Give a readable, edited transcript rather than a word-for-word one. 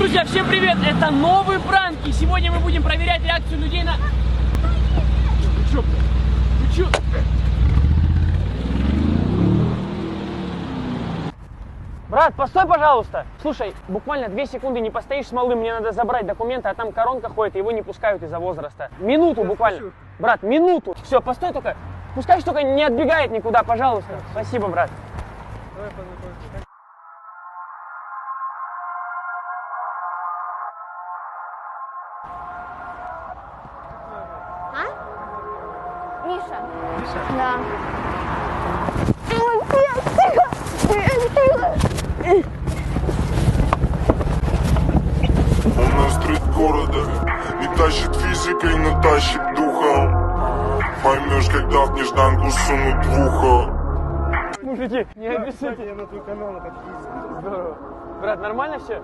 Друзья, всем привет! Это новый пранк, и сегодня мы будем проверять реакцию людей на... Вы чё? Вы чё? Брат, постой, пожалуйста! Слушай, буквально 2 секунды не постоишь с малым, мне надо забрать документы, а там коронка ходит, и его не пускают из-за возраста. Минуту буквально. Брат, минуту. Все, постой только. Пускай только не отбегает никуда, пожалуйста. Спасибо, брат. Давай познакомимся. А? Миша. Миша? Да. Тихо! Он настрит города, не тащит физикой, но тащит духом. Поймешь, когда в нежданку сунут в ухо. Мужики, не обессудьте. Я на твой канал подписан. Здорово. Брат, нормально все?